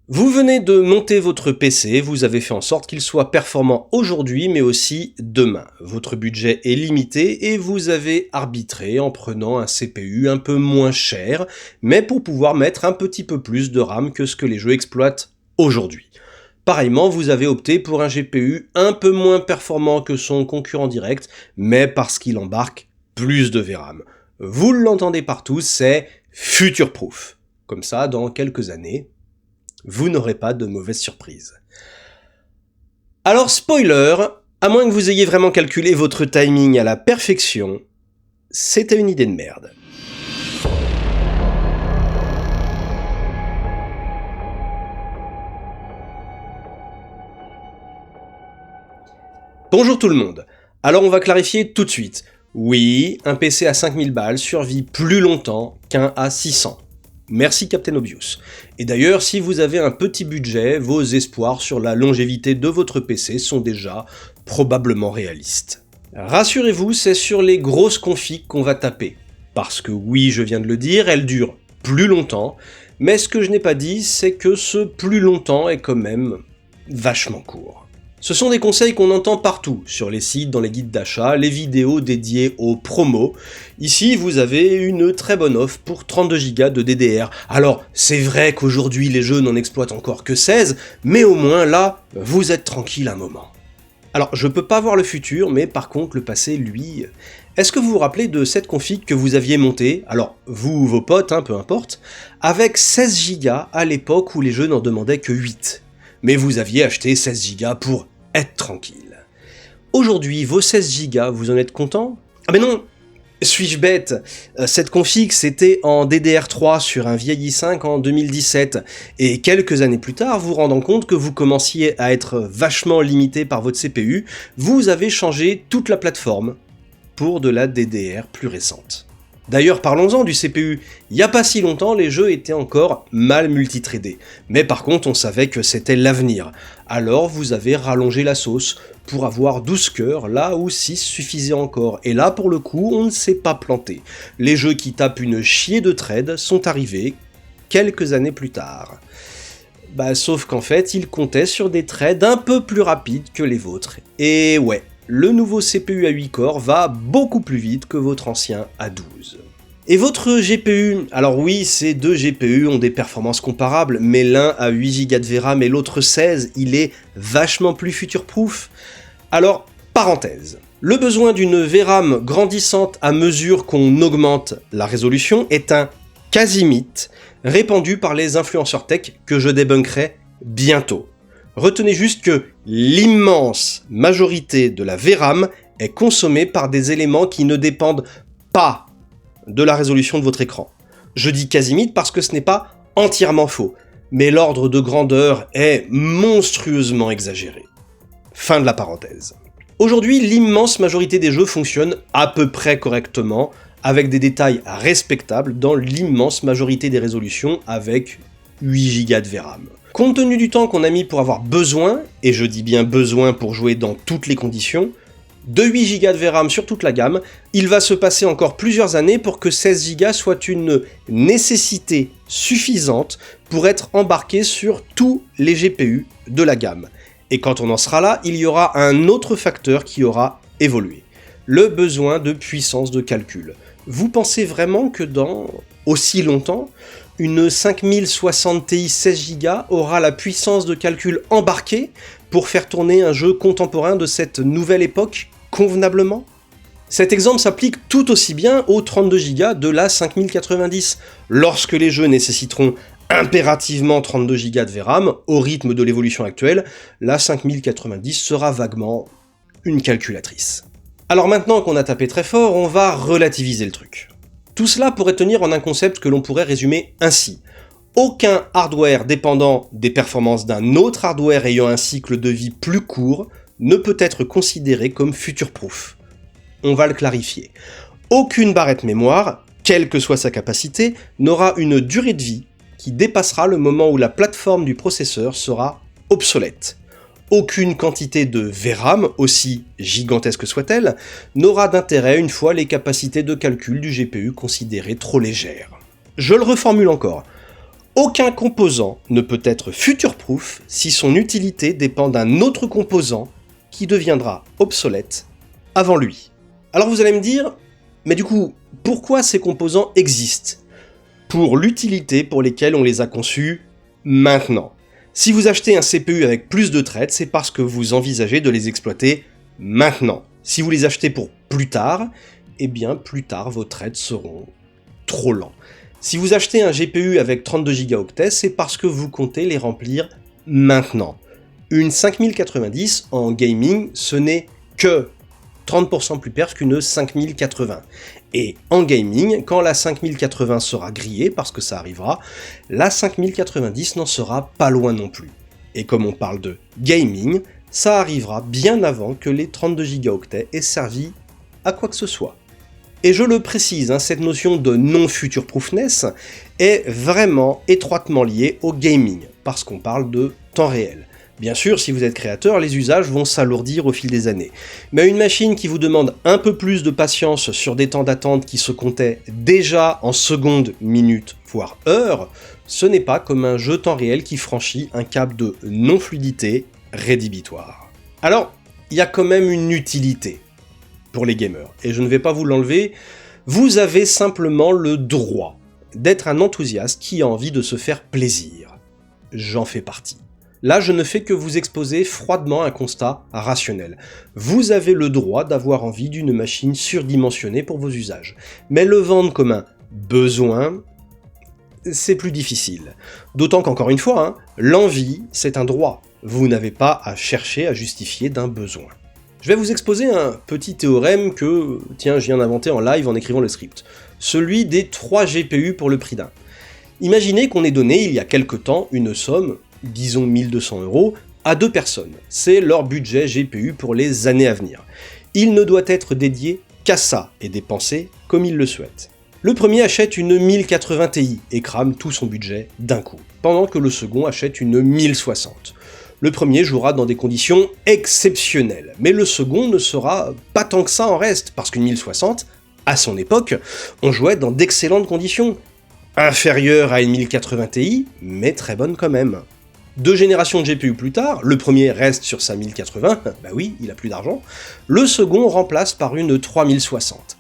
Vous venez de monter votre PC, vous avez fait en sorte qu'il soit performant aujourd'hui mais aussi demain. Votre budget est limité et vous avez arbitré en prenant un CPU un peu moins cher, mais pour pouvoir mettre un petit peu plus de RAM que ce que les jeux exploitent aujourd'hui. Pareillement, vous avez opté pour un GPU un peu moins performant que son concurrent direct, mais parce qu'il embarque plus de VRAM. Vous l'entendez partout, c'est future-proof. Comme ça, dans quelques années, vous n'aurez pas de mauvaises surprises. Alors spoiler, à moins que vous ayez vraiment calculé votre timing à la perfection, c'était une idée de merde. Bonjour tout le monde. Alors on va clarifier tout de suite. Oui, un PC à 5000 balles survit plus longtemps qu'un à 600. Merci Captain Obvious. Et d'ailleurs, si vous avez un petit budget, vos espoirs sur la longévité de votre PC sont déjà probablement réalistes. Rassurez-vous, c'est sur les grosses configs qu'on va taper. Parce que oui, je viens de le dire, elles durent plus longtemps, mais ce que je n'ai pas dit, c'est que ce plus longtemps est quand même vachement court. Ce sont des conseils qu'on entend partout, sur les sites, dans les guides d'achat, les vidéos dédiées aux promos. Ici, vous avez une très bonne offre pour 32 Go de DDR. Alors, c'est vrai qu'aujourd'hui, les jeux n'en exploitent encore que 16, mais au moins là, vous êtes tranquille un moment. Alors, je peux pas voir le futur, mais par contre, le passé, lui... Est-ce que vous vous rappelez de cette config que vous aviez montée, alors vous ou vos potes, peu importe, avec 16 Go à l'époque où les jeux n'en demandaient que 8. Mais vous aviez acheté 16 Go pour être tranquille. Aujourd'hui, vos 16 Go, vous en êtes content ? Ah mais non, suis-je bête ? Cette config, c'était en DDR3 sur un vieil i5 en 2017, et quelques années plus tard, vous rendant compte que vous commenciez à être vachement limité par votre CPU, vous avez changé toute la plateforme pour de la DDR plus récente. D'ailleurs, parlons-en du CPU. Il n'y a pas si longtemps, les jeux étaient encore mal multithreadés. Mais par contre, on savait que c'était l'avenir. Alors, vous avez rallongé la sauce pour avoir 12 cœurs, là où 6 suffisaient encore. Et là, pour le coup, on ne s'est pas planté. Les jeux qui tapent une chier de thread sont arrivés quelques années plus tard. Sauf qu'en fait, ils comptaient sur des threads un peu plus rapides que les vôtres. Et ouais, le nouveau CPU à 8 corps va beaucoup plus vite que votre ancien à 12. Et votre GPU, alors oui, ces deux GPU ont des performances comparables, mais l'un a 8 Go de VRAM et l'autre 16, il est vachement plus future-proof. Alors, parenthèse, le besoin d'une VRAM grandissante à mesure qu'on augmente la résolution est un quasi-mythe répandu par les influenceurs tech que je débunkerai bientôt. Retenez juste que l'immense majorité de la VRAM est consommée par des éléments qui ne dépendent pas de la résolution de votre écran. Je dis quasi-mythe parce que ce n'est pas entièrement faux, mais l'ordre de grandeur est monstrueusement exagéré. Fin de la parenthèse. Aujourd'hui, l'immense majorité des jeux fonctionnent à peu près correctement, avec des détails respectables dans l'immense majorité des résolutions avec 8 Go de VRAM. Compte tenu du temps qu'on a mis pour avoir besoin, et je dis bien besoin pour jouer dans toutes les conditions, de 8 Go de VRAM sur toute la gamme, il va se passer encore plusieurs années pour que 16 Go soit une nécessité suffisante pour être embarqué sur tous les GPU de la gamme. Et quand on en sera là, il y aura un autre facteur qui aura évolué. Le besoin de puissance de calcul. Vous pensez vraiment que dans aussi longtemps, une 5060 Ti 16 Go aura la puissance de calcul embarquée pour faire tourner un jeu contemporain de cette nouvelle époque convenablement ? Cet exemple s'applique tout aussi bien aux 32 Go de la 5090. Lorsque les jeux nécessiteront impérativement 32 Go de VRAM, au rythme de l'évolution actuelle, la 5090 sera vaguement une calculatrice. Alors maintenant qu'on a tapé très fort, on va relativiser le truc. Tout cela pourrait tenir en un concept que l'on pourrait résumer ainsi. Aucun hardware dépendant des performances d'un autre hardware ayant un cycle de vie plus court ne peut être considéré comme future-proof. On va le clarifier. Aucune barrette mémoire, quelle que soit sa capacité, n'aura une durée de vie qui dépassera le moment où la plateforme du processeur sera obsolète. Aucune quantité de VRAM, aussi gigantesque soit-elle, n'aura d'intérêt une fois les capacités de calcul du GPU considérées trop légères. Je le reformule encore. Aucun composant ne peut être future-proof si son utilité dépend d'un autre composant qui deviendra obsolète avant lui. Alors vous allez me dire, mais du coup, pourquoi ces composants existent ? Pour l'utilité pour lesquelles on les a conçus maintenant. Si vous achetez un CPU avec plus de threads, c'est parce que vous envisagez de les exploiter maintenant. Si vous les achetez pour plus tard, eh bien plus tard vos threads seront trop lents. Si vous achetez un GPU avec 32 Go, c'est parce que vous comptez les remplir maintenant. Une 5090 en gaming, ce n'est que 30% plus perf qu'une 5080. Et en gaming, quand la 5080 sera grillée, parce que ça arrivera, la 5090 n'en sera pas loin non plus. Et comme on parle de gaming, ça arrivera bien avant que les 32 Go aient servi à quoi que ce soit. Et je le précise, cette notion de non-future-proofness est vraiment étroitement liée au gaming, parce qu'on parle de temps réel. Bien sûr, si vous êtes créateur, les usages vont s'alourdir au fil des années. Mais une machine qui vous demande un peu plus de patience sur des temps d'attente qui se comptaient déjà en secondes, minutes, voire heures, ce n'est pas comme un jeu temps réel qui franchit un cap de non-fluidité rédhibitoire. Alors, il y a quand même une utilité pour les gamers, et je ne vais pas vous l'enlever, vous avez simplement le droit d'être un enthousiaste qui a envie de se faire plaisir. J'en fais partie. Là, je ne fais que vous exposer froidement un constat rationnel. Vous avez le droit d'avoir envie d'une machine surdimensionnée pour vos usages. Mais le vendre comme un besoin, c'est plus difficile. D'autant qu'encore une fois, l'envie, c'est un droit. Vous n'avez pas à chercher à justifier d'un besoin. Je vais vous exposer un petit théorème que, je viens d'inventer en live en écrivant le script. Celui des 3 GPU pour le prix d'un. Imaginez qu'on ait donné, il y a quelque temps, une somme, disons 1200 €, à 2 personnes. C'est leur budget GPU pour les années à venir. Il ne doit être dédié qu'à ça et dépensé comme ils le souhaitent. Le premier achète une 1080 Ti et crame tout son budget d'un coup, pendant que le second achète une 1060. Le premier jouera dans des conditions exceptionnelles, mais le second ne sera pas tant que ça en reste, parce qu'une 1060, à son époque, on jouait dans d'excellentes conditions. Inférieure à une 1080 Ti, mais très bonne quand même. 2 générations de GPU plus tard, le premier reste sur sa 1080, bah oui, il a plus d'argent, le second remplace par une 3060.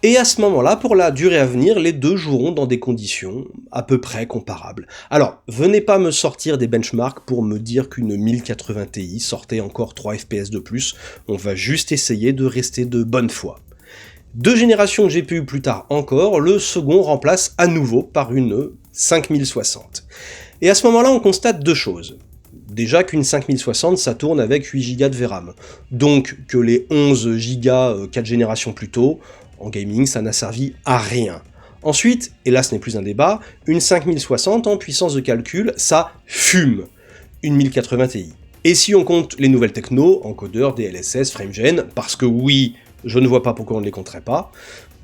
Et à ce moment-là, pour la durée à venir, les deux joueront dans des conditions à peu près comparables. Alors, venez pas me sortir des benchmarks pour me dire qu'une 1080 Ti sortait encore 3 FPS de plus, on va juste essayer de rester de bonne foi. 2 générations de GPU plus tard encore, le second remplace à nouveau par une 5060. Et à ce moment-là, on constate 2 choses. Déjà qu'une 5060, ça tourne avec 8 Go de VRAM. Donc que les 11 Go 4 générations plus tôt, en gaming, ça n'a servi à rien. Ensuite, et là ce n'est plus un débat, une 5060 en puissance de calcul, ça fume une 1080 Ti. Et si on compte les nouvelles techno, encodeurs, DLSS, FrameGen, parce que oui, je ne vois pas pourquoi on ne les compterait pas,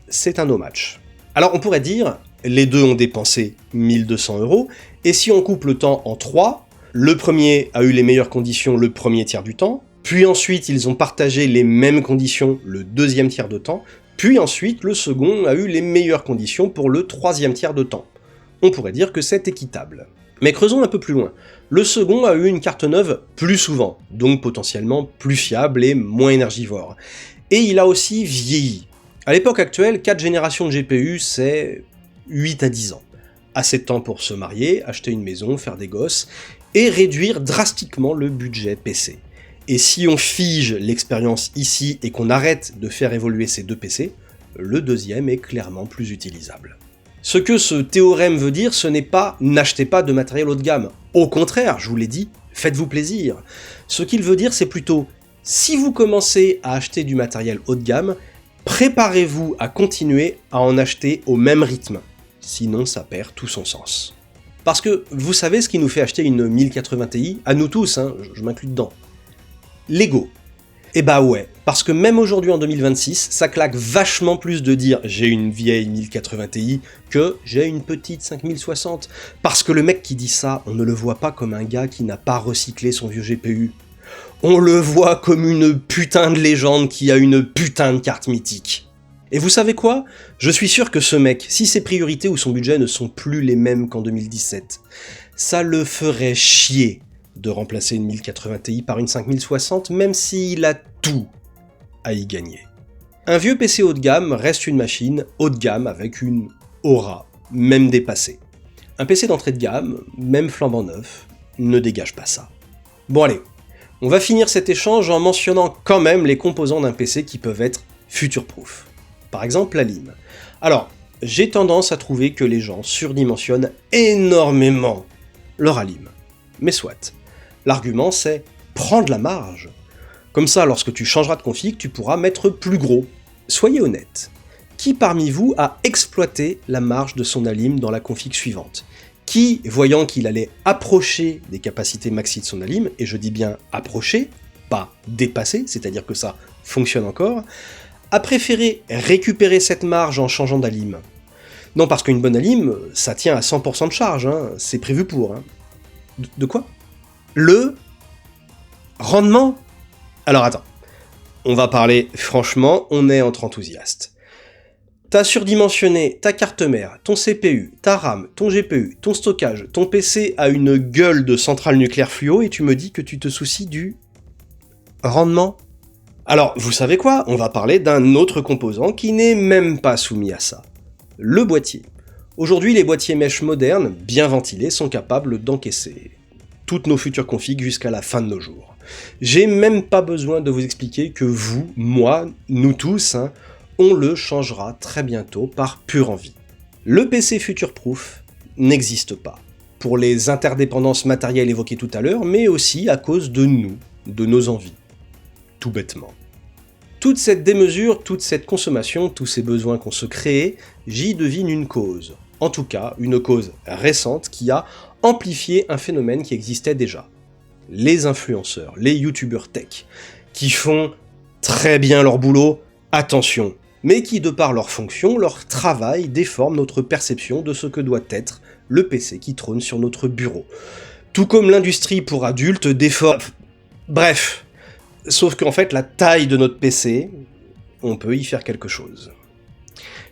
c'est un no match. Alors on pourrait dire, les deux ont dépensé 1200 €, et si on coupe le temps en 3, le premier a eu les meilleures conditions le premier tiers du temps, puis ensuite ils ont partagé les mêmes conditions le deuxième tiers de temps, puis ensuite le second a eu les meilleures conditions pour le troisième tiers de temps. On pourrait dire que c'est équitable. Mais creusons un peu plus loin. Le second a eu une carte neuve plus souvent, donc potentiellement plus fiable et moins énergivore. Et il a aussi vieilli. À l'époque actuelle, 4 générations de GPU, c'est 8 à 10 ans. Assez de temps pour se marier, acheter une maison, faire des gosses, et réduire drastiquement le budget PC. Et si on fige l'expérience ici et qu'on arrête de faire évoluer ces deux PC, le deuxième est clairement plus utilisable. Ce que ce théorème veut dire, ce n'est pas « n'achetez pas de matériel haut de gamme ». Au contraire, je vous l'ai dit, faites-vous plaisir. Ce qu'il veut dire, c'est plutôt « si vous commencez à acheter du matériel haut de gamme, préparez-vous à continuer à en acheter au même rythme. Sinon, ça perd tout son sens. » Parce que vous savez ce qui nous fait acheter une 1080 Ti, à nous tous, je m'inclus dedans. L'ego. Et bah ouais, parce que même aujourd'hui en 2026, ça claque vachement plus de dire j'ai une vieille 1080 Ti que j'ai une petite 5060. Parce que le mec qui dit ça, on ne le voit pas comme un gars qui n'a pas recyclé son vieux GPU. On le voit comme une putain de légende qui a une putain de carte mythique. Et vous savez quoi? Je suis sûr que ce mec, si ses priorités ou son budget ne sont plus les mêmes qu'en 2017, ça le ferait chier de remplacer une 1080 Ti par une 5060, même s'il a tout à y gagner. Un vieux PC haut de gamme reste une machine haut de gamme avec une aura, même dépassée. Un PC d'entrée de gamme, même flambant neuf, ne dégage pas ça. Bon allez, on va finir cet échange en mentionnant quand même les composants d'un PC qui peuvent être future-proof. Par exemple la lime. Alors, j'ai tendance à trouver que les gens surdimensionnent énormément leur lime. Mais soit. L'argument c'est « prends de la marge ». Comme ça, lorsque tu changeras de config, tu pourras mettre plus gros. Soyez honnête. Qui parmi vous a exploité la marge de son alim dans la config suivante? Qui, voyant qu'il allait approcher des capacités maxi de son alim, et je dis bien approcher, pas dépasser, c'est-à-dire que ça fonctionne encore, a préféré récupérer cette marge en changeant d'alim? Non, parce qu'une bonne alim, ça tient à 100% de charge, hein, c'est prévu pour. Hein. De quoi? Le rendement? Alors attends, on va parler franchement, on est entre enthousiastes. T'as surdimensionné ta carte mère, ton CPU, ta RAM, ton GPU, ton stockage, ton PC a une gueule de centrale nucléaire fluo et tu me dis que tu te soucies du rendement? Alors, vous savez quoi? On va parler d'un autre composant qui n'est même pas soumis à ça. Le boîtier. Aujourd'hui, les boîtiers mesh modernes, bien ventilés, sont capables d'encaisser toutes nos futures configs jusqu'à la fin de nos jours. J'ai même pas besoin de vous expliquer que vous, moi, nous tous, hein, on le changera très bientôt par pure envie. Le PC future-proof n'existe pas, pour les interdépendances matérielles évoquées tout à l'heure, mais aussi à cause de nous, de nos envies. Tout bêtement. Toute cette démesure, toute cette consommation, tous ces besoins qu'on se crée, j'y devine une cause. En tout cas, une cause récente qui a amplifié un phénomène qui existait déjà. Les influenceurs, les youtubeurs tech, qui font très bien leur boulot, attention, mais qui, de par leur fonction, leur travail, déforment notre perception de ce que doit être le PC qui trône sur notre bureau. Tout comme l'industrie pour adultes déforme... Bref, sauf qu'en fait, la taille de notre PC, on peut y faire quelque chose.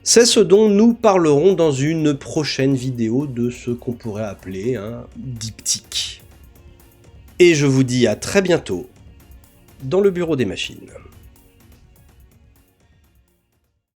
C'est ce dont nous parlerons dans une prochaine vidéo de ce qu'on pourrait appeler un diptyque. Et je vous dis à très bientôt dans le bureau des machines.